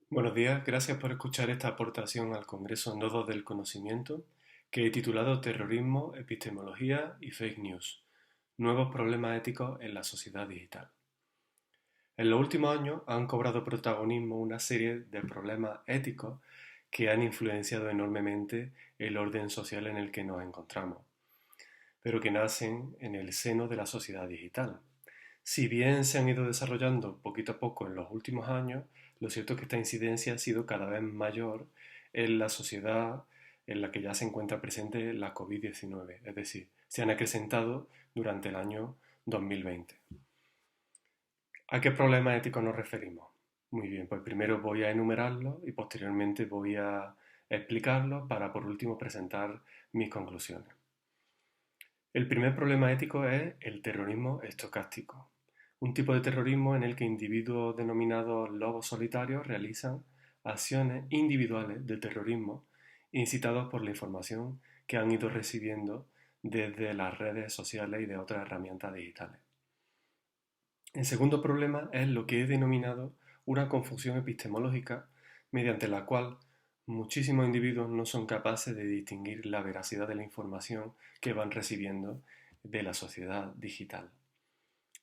Buenos días, gracias por escuchar esta aportación al Congreso Nodos del Conocimiento que he titulado Terrorismo, Epistemología y Fake News. Nuevos problemas éticos en la sociedad digital. En los últimos años han cobrado protagonismo una serie de problemas éticos que han influenciado enormemente el orden social en el que nos encontramos, pero que nacen en el seno de la sociedad digital. Si bien se han ido desarrollando poquito a poco en los últimos años, lo cierto es que esta incidencia ha sido cada vez mayor en la sociedad en la que ya se encuentra presente la COVID-19, es decir, se han acrecentado durante el año 2020. ¿A qué problemas éticos nos referimos? Muy bien, pues primero voy a enumerarlos y posteriormente voy a explicarlos para por último presentar mis conclusiones. El primer problema ético es el terrorismo estocástico, un tipo de terrorismo en el que individuos denominados lobos solitarios realizan acciones individuales de terrorismo incitados por la información que han ido recibiendo desde las redes sociales y de otras herramientas digitales. El segundo problema es lo que he denominado una confusión epistemológica mediante la cual muchísimos individuos no son capaces de distinguir la veracidad de la información que van recibiendo de la sociedad digital.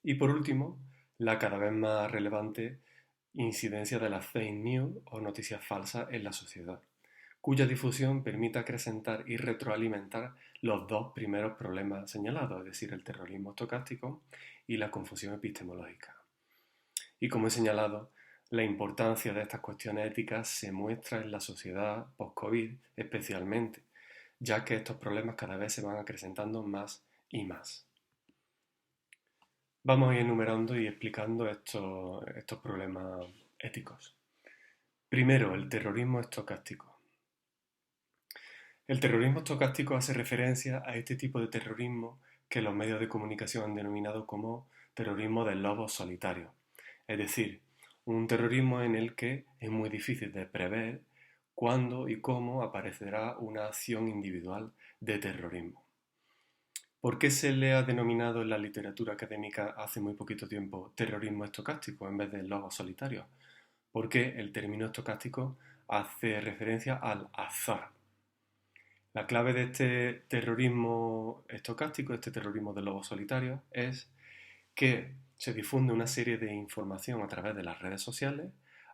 Y por último, la cada vez más relevante incidencia de las fake news o noticias falsas en la sociedad, cuya difusión permite acrecentar y retroalimentar los dos primeros problemas señalados, es decir, el terrorismo estocástico y la confusión epistemológica. Y como he señalado, la importancia de estas cuestiones éticas se muestra en la sociedad post-COVID especialmente, ya que estos problemas cada vez se van acrecentando más y más. Vamos a ir enumerando y explicando estos problemas éticos. Primero, el terrorismo estocástico. El terrorismo estocástico hace referencia a este tipo de terrorismo que los medios de comunicación han denominado como terrorismo del lobo solitario, es decir, un terrorismo en el que es muy difícil de prever cuándo y cómo aparecerá una acción individual de terrorismo. ¿Por qué se le ha denominado en la literatura académica hace muy poquito tiempo terrorismo estocástico en vez de lobos solitarios? Porque el término estocástico hace referencia al azar. La clave de este terrorismo estocástico, este terrorismo de lobos solitarios, es que se difunde una serie de información a través de las redes sociales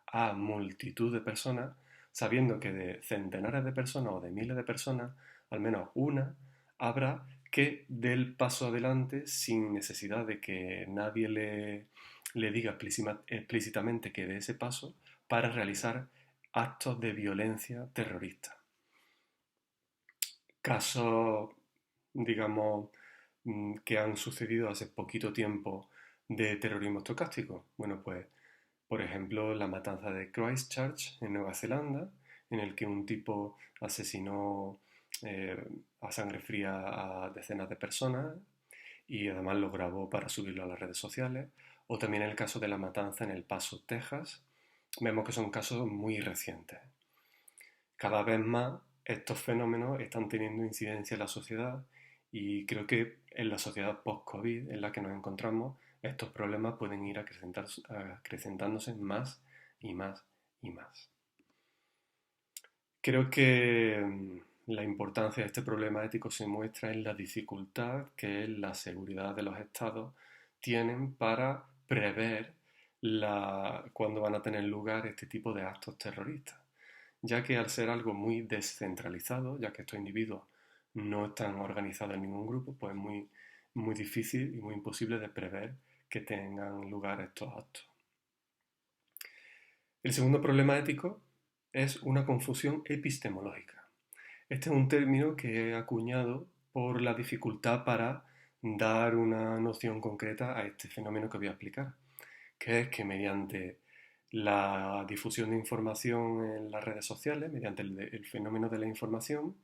a multitud de personas, sabiendo que de centenares de personas o de miles de personas, al menos una habrá que dé el paso adelante sin necesidad de que nadie le diga explícitamente que dé ese paso para realizar actos de violencia terrorista. Casos, digamos, que han sucedido hace poquito tiempo de terrorismo estocástico. Bueno, pues, por ejemplo, la matanza de Christchurch en Nueva Zelanda, en el que un tipo asesinó eh, a sangre fría a decenas de personas y además lo grabó para subirlo a las redes sociales. O también el caso de la matanza en El Paso, Texas. Vemos que son casos muy recientes. Cada vez más estos fenómenos están teniendo incidencia en la sociedad y creo que en la sociedad post-COVID en la que nos encontramos, estos problemas pueden ir acrecentándose más y más y más. Creo que la importancia de este problema ético se muestra en la dificultad que la seguridad de los estados tienen para prever cuándo van a tener lugar este tipo de actos terroristas, ya que al ser algo muy descentralizado, ya que estos individuos no están organizados en ningún grupo, pues es muy difícil y muy imposible de prever que tengan lugar estos actos. El segundo problema ético es una confusión epistemológica. Este es un término que he acuñado por la dificultad para dar una noción concreta a este fenómeno que voy a explicar, que es que mediante la difusión de información en las redes sociales, mediante el fenómeno de la información,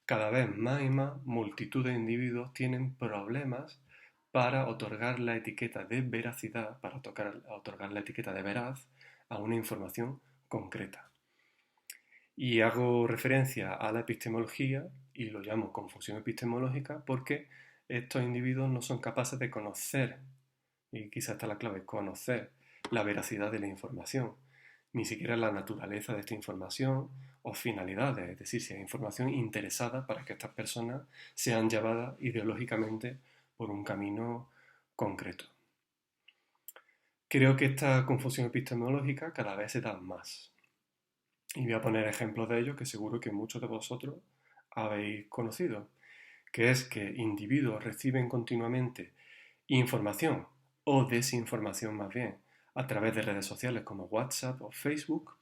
cada vez más y más multitud de individuos tienen problemas para otorgar la etiqueta de veracidad, para otorgar la etiqueta de veraz a una información concreta. Y hago referencia a la epistemología y lo llamo confusión epistemológica porque estos individuos no son capaces de conocer, y quizá está la clave, conocer la veracidad de la información, ni siquiera la naturaleza de esta información o finalidades, es decir, si hay información interesada para que estas personas sean llevadas ideológicamente por un camino concreto. Creo que esta confusión epistemológica cada vez se da más. Y voy a poner ejemplos de ello que seguro que muchos de vosotros habéis conocido, que es que individuos reciben continuamente información o desinformación más bien a través de redes sociales como WhatsApp o Facebook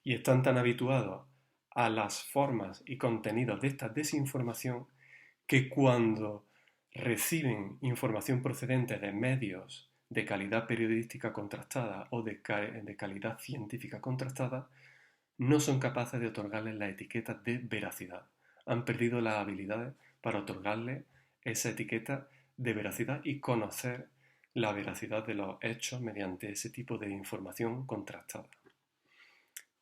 y están tan habituados a las formas y contenidos de esta desinformación que cuando reciben información procedente de medios de calidad periodística contrastada o de calidad científica contrastada, no son capaces de otorgarles la etiqueta de veracidad. Han perdido las habilidades para otorgarle esa etiqueta de veracidad y conocer la veracidad de los hechos mediante ese tipo de información contrastada.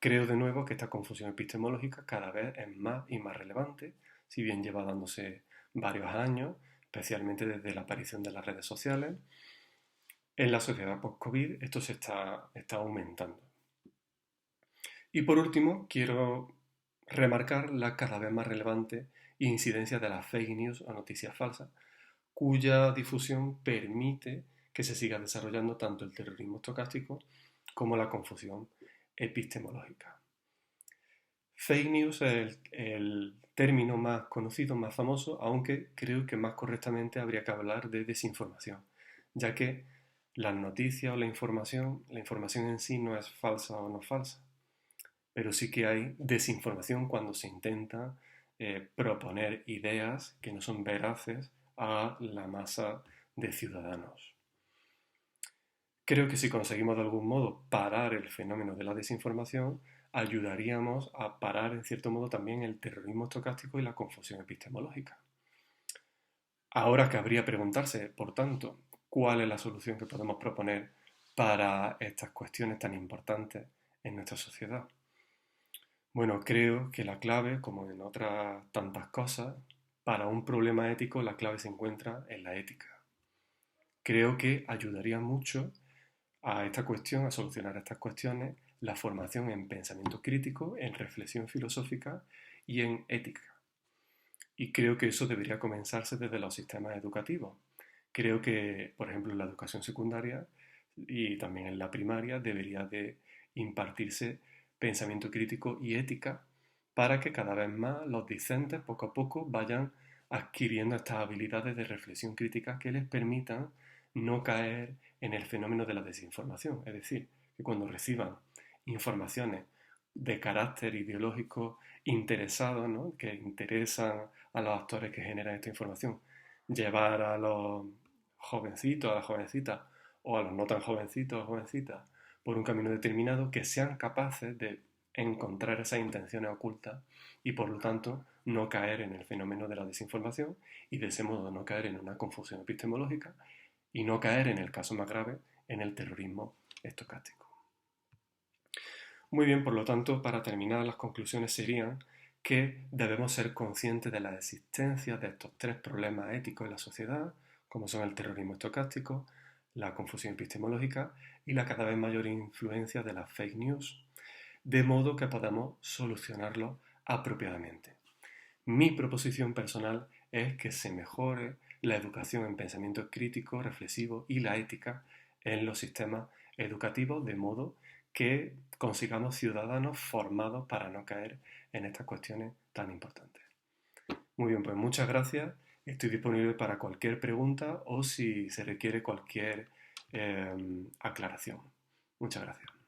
Creo de nuevo que esta confusión epistemológica cada vez es más y más relevante, si bien lleva dándose varios años, especialmente desde la aparición de las redes sociales. En la sociedad post-COVID esto se está aumentando. Y por último, quiero remarcar la cada vez más relevante incidencia de las fake news o noticias falsas, cuya difusión permite que se siga desarrollando tanto el terrorismo estocástico como la confusión epistemológica. Fake news es el término más conocido, más famoso, aunque creo que más correctamente habría que hablar de desinformación, ya que las noticias o la información en sí no es falsa o no falsa, pero sí que hay desinformación cuando se intenta proponer ideas que no son veraces a la masa de ciudadanos. Creo que si conseguimos de algún modo parar el fenómeno de la desinformación, ayudaríamos a parar en cierto modo también el terrorismo estocástico y la confusión epistemológica. Ahora cabría preguntarse, por tanto, cuál es la solución que podemos proponer para estas cuestiones tan importantes en nuestra sociedad. Bueno, creo que la clave, como en otras tantas cosas, para un problema ético la clave se encuentra en la ética. Creo que ayudaría mucho a esta cuestión, a solucionar estas cuestiones, la formación en pensamiento crítico, en reflexión filosófica y en ética. Y creo que eso debería comenzarse desde los sistemas educativos. Creo que, por ejemplo, en la educación secundaria y también en la primaria debería de impartirse pensamiento crítico y ética para que cada vez más los discentes poco a poco vayan adquiriendo estas habilidades de reflexión crítica que les permitan no caer en el fenómeno de la desinformación. Es decir, que cuando reciban informaciones de carácter ideológico interesado, ¿no?, que interesan a los actores que generan esta información, llevar a los jovencitos, a las jovencitas o a los no tan jovencitos o jovencitas por un camino determinado, que sean capaces de encontrar esas intenciones ocultas y por lo tanto no caer en el fenómeno de la desinformación y de ese modo no caer en una confusión epistemológica y no caer en el caso más grave en el terrorismo estocástico. Muy bien, por lo tanto, para terminar, las conclusiones serían que debemos ser conscientes de la existencia de estos tres problemas éticos en la sociedad, como son el terrorismo estocástico, la confusión epistemológica y la cada vez mayor influencia de las fake news, de modo que podamos solucionarlos apropiadamente. Mi proposición personal es que se mejore la educación en pensamiento crítico, reflexivo y la ética en los sistemas educativos, de modo que consigamos ciudadanos formados para no caer en estas cuestiones tan importantes. Muy bien, pues muchas gracias. Estoy disponible para cualquier pregunta o si se requiere cualquier aclaración. Muchas gracias.